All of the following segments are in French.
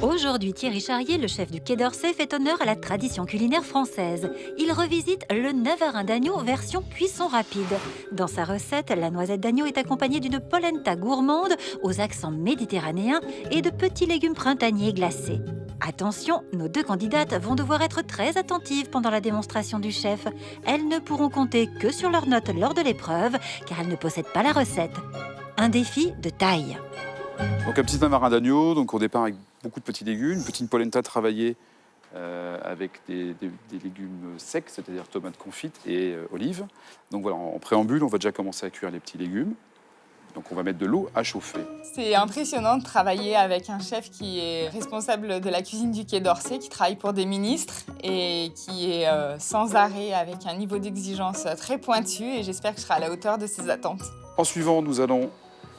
Aujourd'hui, Thierry Charrier, le chef du Quai d'Orsay, fait honneur à la tradition culinaire française. Il revisite le navarin d'agneau version cuisson rapide. Dans sa recette, la noisette d'agneau est accompagnée d'une polenta gourmande aux accents méditerranéens et de petits légumes printaniers glacés. Attention, nos deux candidates vont devoir être très attentives pendant la démonstration du chef. Elles ne pourront compter que sur leurs notes lors de l'épreuve, car elles ne possèdent pas la recette. Un défi de taille. Donc un petit navarin d'agneau, donc on départ avec beaucoup de petits légumes, une petite polenta travaillée avec des légumes secs, c'est-à-dire tomates confites et olives. Donc voilà, en préambule, on va déjà commencer à cuire les petits légumes. Donc on va mettre de l'eau à chauffer. C'est impressionnant de travailler avec un chef qui est responsable de la cuisine du Quai d'Orsay, qui travaille pour des ministres et qui est sans arrêt avec un niveau d'exigence très pointu, et j'espère que je serai à la hauteur de ses attentes. En suivant, nous allons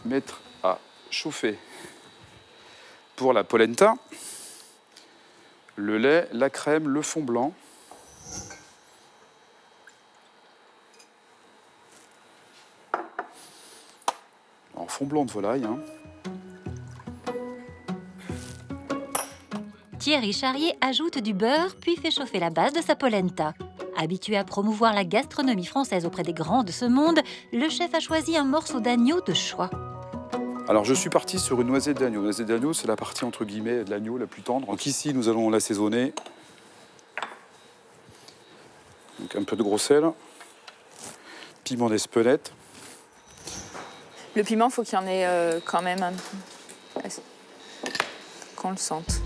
mettre à chauffer pour la polenta le lait, la crème, le fond blanc. En fond blanc de volaille. Thierry Charrier ajoute du beurre puis fait chauffer la base de sa polenta. Habitué à promouvoir la gastronomie française auprès des grands de ce monde, le chef a choisi un morceau d'agneau de choix. Alors je suis parti sur une noisette d'agneau. La noisette d'agneau, c'est la partie entre guillemets de l'agneau la plus tendre. Donc ici, nous allons l'assaisonner. Donc un peu de gros sel, piment d'Espelette. Le piment, il faut qu'il y en ait quand même un peu, qu'on le sente.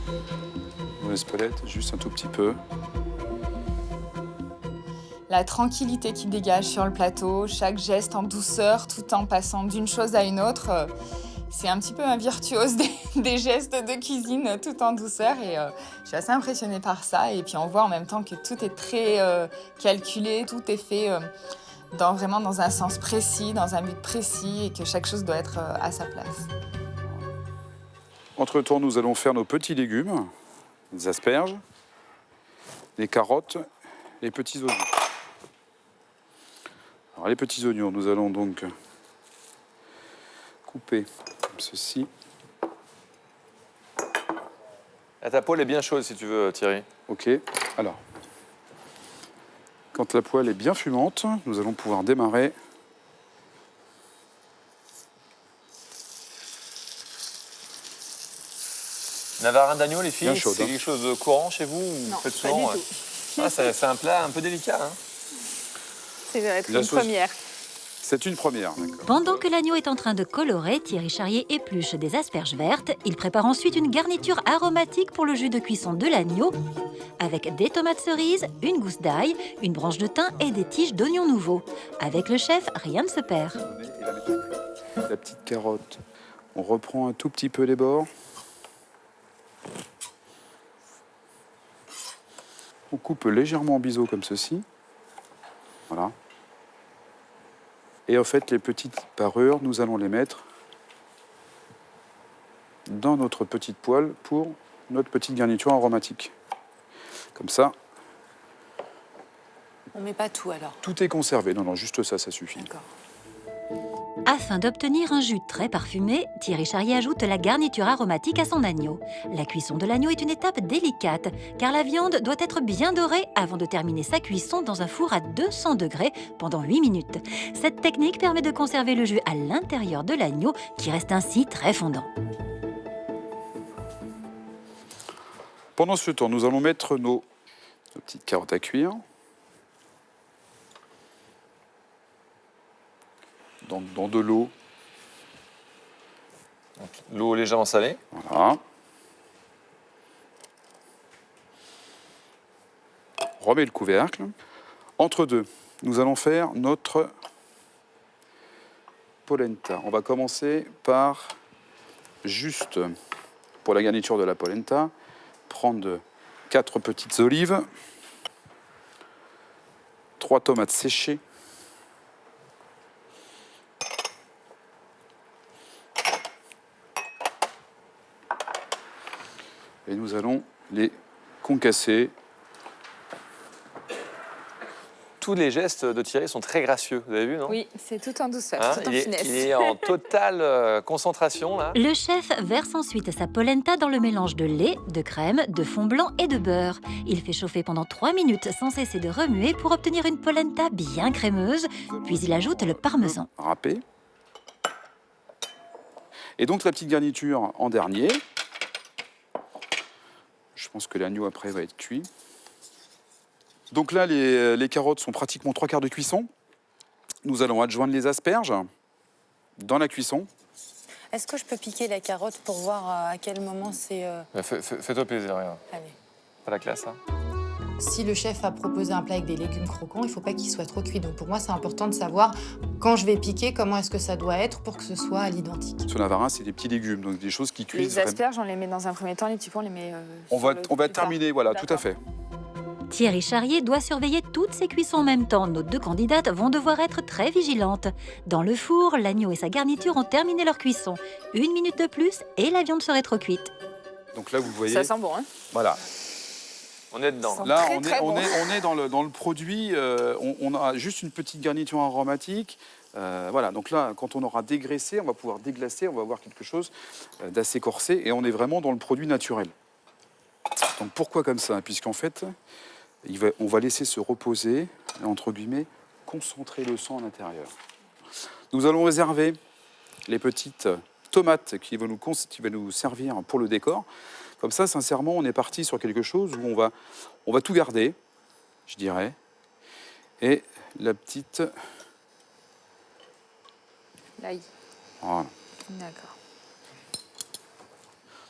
Piment d'Espelette, juste un tout petit peu. La tranquillité qu'il dégage sur le plateau, chaque geste en douceur, tout en passant d'une chose à une autre. C'est un petit peu un virtuose des gestes de cuisine tout en douceur, et je suis assez impressionnée par ça. Et puis on voit en même temps que tout est très calculé, tout est fait vraiment dans un sens précis, dans un but précis, et que chaque chose doit être à sa place. Entre-temps, nous allons faire nos petits légumes, les asperges, les carottes, les petits oignons. Alors les petits oignons, nous allons donc couper comme ceci. Ah, ta poêle est bien chaude si tu veux, Thierry. Ok, alors, quand la poêle est bien fumante, nous allons pouvoir démarrer. Navarin d'agneau, les filles, Bien chaude, c'est hein. quelque chose de courant chez vous ou Non, faites pas souvent, du ouais. tout. Ah, c'est un plat un peu délicat. Hein. Ça va être La une sauce. première. C'est une première, d'accord. Pendant que l'agneau est en train de colorer, Thierry Charrier épluche des asperges vertes. Il prépare ensuite une garniture aromatique pour le jus de cuisson de l'agneau, avec des tomates cerises, une gousse d'ail, une branche de thym et des tiges d'oignons nouveaux. Avec le chef, rien ne se perd. La petite carotte, on reprend un tout petit peu les bords. On coupe légèrement en biseau comme ceci. Voilà. Et en fait, les petites parures, nous allons les mettre dans notre petite poêle pour notre petite garniture aromatique. Comme ça, On met pas tout alors. tout est conservé. Non, non, juste ça, ça suffit. D'accord. Afin d'obtenir un jus très parfumé, Thierry Charrier ajoute la garniture aromatique à son agneau. La cuisson de l'agneau est une étape délicate, car la viande doit être bien dorée avant de terminer sa cuisson dans un four à 200 degrés pendant 8 minutes. Cette technique permet de conserver le jus à l'intérieur de l'agneau, qui reste ainsi très fondant. Pendant ce temps, nous allons mettre nos petites carottes à cuire. Donc, dans de l'eau. L'eau légèrement salée. Voilà. On remet le couvercle. Entre deux, nous allons faire notre polenta. On va commencer par, juste pour la garniture de la polenta, prendre 4 petites olives, 3 tomates séchées, et nous allons les concasser tous les gestes de Thierry sont très gracieux. Vous avez vu, non? Oui, c'est tout en douceur, Hein, tout en il finesse. est en totale concentration, là. Le chef verse ensuite sa polenta dans le mélange de lait, de crème, de fond blanc et de beurre. Il fait chauffer pendant 3 minutes sans cesser de remuer pour obtenir une polenta bien crémeuse, puis il ajoute le parmesan. Râpé. Et donc la petite garniture en dernier. Je pense que l'agneau après va être cuit. Donc là, les carottes sont pratiquement 3/4 de cuisson. Nous allons adjoindre les asperges dans la cuisson. Est-ce que je peux piquer la carotte pour voir à quel moment c'est... Fais-toi plaisir, regarde. Allez. Pas la classe, hein. Si le chef a proposé un plat avec des légumes croquants, il ne faut pas qu'il soit trop cuit. Donc pour moi, c'est important de savoir, quand je vais piquer, comment est-ce que ça doit être pour que ce soit à l'identique. Ce navarin, c'est des petits légumes, donc des choses qui cuisent. Les asperges, on les met dans un premier temps, les petits pois, on les met. On sur va, le on va plus tard. terminer, voilà, tout à D'accord. fait. Thierry Charrier doit surveiller toutes ces cuissons en même temps. Nos 2 candidates vont devoir être très vigilantes. Dans le four, l'agneau et sa garniture ont terminé leur cuisson. 1 minute de plus et la viande serait trop cuite. Donc là, vous voyez, Ça sent bon, hein? voilà. On est dedans. Sans- Là, Très, on très est, on bon. est, on est dans le produit. On a juste une petite garniture aromatique. Voilà, donc là, quand on aura dégraissé, on va pouvoir déglacer, on va avoir quelque chose d'assez corsé, et on est vraiment dans le produit naturel. Donc pourquoi comme ça? Puisqu'en fait, on va laisser se reposer, entre guillemets, concentrer le sang à l'intérieur. Nous allons réserver les petites tomates qui vont nous servir pour le décor. Comme ça, sincèrement, on est parti sur quelque chose où on va tout garder, je dirais. Et la petite... L'ail. Voilà. D'accord.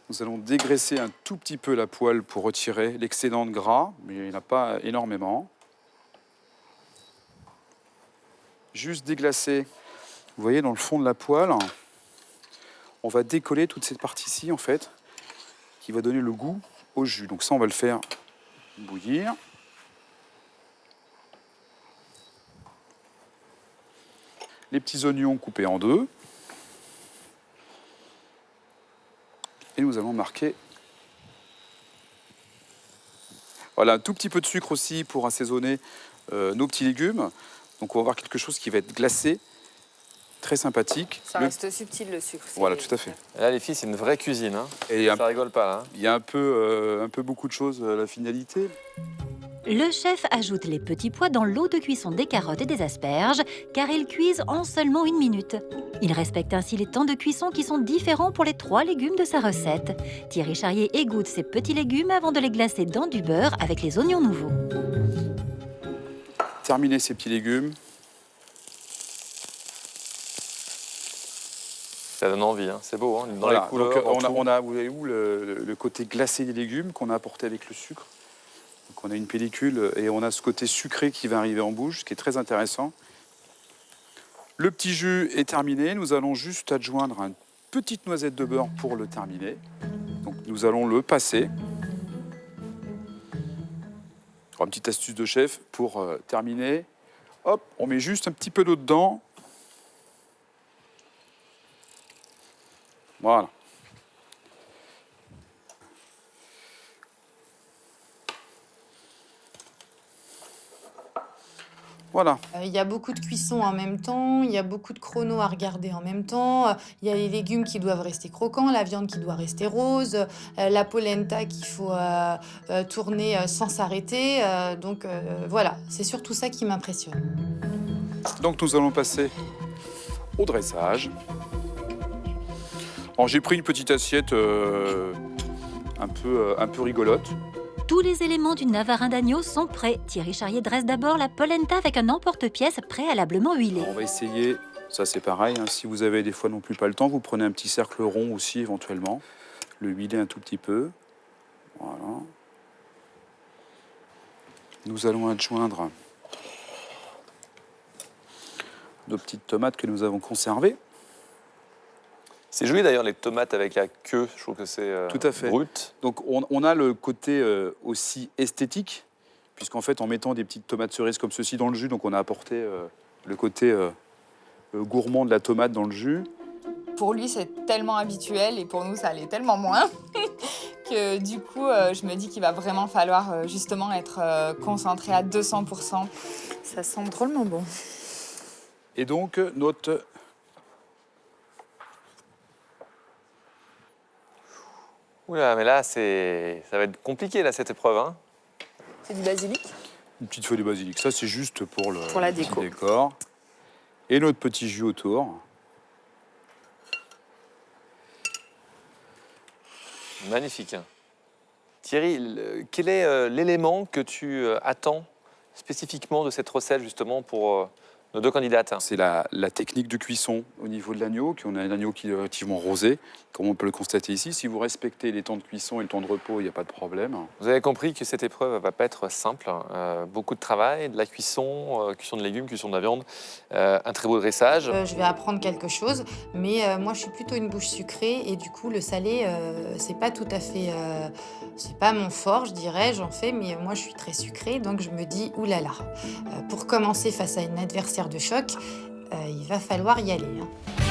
Nous allons dégraisser un tout petit peu la poêle pour retirer l'excédent de gras, mais il n'y en a pas énormément. Juste déglacer, vous voyez, dans le fond de la poêle, on va décoller toute cette partie-ci, en fait, qui va donner le goût au jus. Donc ça, on va le faire bouillir. Les petits oignons coupés en 2. Et nous allons marquer, voilà, un tout petit peu de sucre aussi pour assaisonner nos petits légumes. Donc on va avoir quelque chose qui va être glacé, très sympathique. Ça reste subtil, le sucre. Voilà, tout à fait. Et là, les filles, c'est une vraie cuisine, hein. Et Ça rigole pas, là. Hein. il y a un peu beaucoup de choses à la finalité. Le chef ajoute les petits pois dans l'eau de cuisson des carottes et des asperges, car ils cuisent en seulement 1 minute. Il respecte ainsi les temps de cuisson qui sont différents pour les 3 légumes de sa recette. Thierry Charrier égoutte ses petits légumes avant de les glacer dans du beurre avec les oignons nouveaux. Terminer ces petits légumes. Ça donne envie, hein. C'est beau, hein. Dans Voilà, les couleurs, donc, dans tout. on a, vous voyez où, le côté glacé des légumes qu'on a apporté avec le sucre. Donc on a une pellicule et on a ce côté sucré qui va arriver en bouche, ce qui est très intéressant. Le petit jus est terminé. Nous allons juste adjoindre une petite noisette de beurre pour le terminer. Donc nous allons le passer. Alors, une petite astuce de chef pour terminer. Hop, on met juste un petit peu d'eau dedans. Voilà. Voilà. Il y a beaucoup de cuissons en même temps, il y a beaucoup de chronos à regarder en même temps, il y a les légumes qui doivent rester croquants, la viande qui doit rester rose, la polenta qu'il faut tourner sans s'arrêter. Donc voilà, c'est surtout ça qui m'impressionne. Donc nous allons passer au dressage. Alors, j'ai pris une petite assiette un peu rigolote. Tous les éléments du navarin d'agneau sont prêts. Thierry Charrier dresse d'abord la polenta avec un emporte-pièce préalablement huilé. Alors, on va essayer, ça c'est pareil, hein, si vous avez des fois non plus pas le temps, vous prenez un petit cercle rond aussi éventuellement, le huiler un tout petit peu. Voilà. Nous allons adjoindre nos petites tomates que nous avons conservées. C'est joli d'ailleurs les tomates avec la queue, je trouve que c'est Tout à fait. brut. Donc on a le côté aussi esthétique, puisqu'en fait en mettant des petites tomates cerises comme ceci dans le jus, donc on a apporté le côté gourmand de la tomate dans le jus. Pour lui, c'est tellement habituel et pour nous, ça l'est tellement moins que du coup, je me dis qu'il va vraiment falloir justement être concentré à 200%. Ça sent drôlement bon. Et donc, notre... Oula, mais là, ça va être compliqué, là, cette épreuve. Hein. C'est du basilic. Une petite feuille de basilic. Ça, c'est juste pour Pour la le petit déco. décor. Et notre petit jus autour. Magnifique. Thierry, quel est l'élément que tu attends spécifiquement de cette recette, justement, pour nos deux candidates? C'est la technique de cuisson au niveau de l'agneau, qu'on a un agneau qui est relativement rosé, comme on peut le constater ici. Si vous respectez les temps de cuisson et le temps de repos, il n'y a pas de problème. Vous avez compris que cette épreuve ne va pas être simple. Beaucoup de travail, de la cuisson, cuisson de légumes, cuisson de la viande, un très beau dressage. Je vais apprendre quelque chose, mais moi je suis plutôt une bouche sucrée et du coup le salé c'est pas tout à fait, c'est pas mon fort, je dirais, j'en fais, mais moi je suis très sucrée, donc je me dis oulala, pour commencer face à une adversaire de choc, il va falloir y aller. Hein.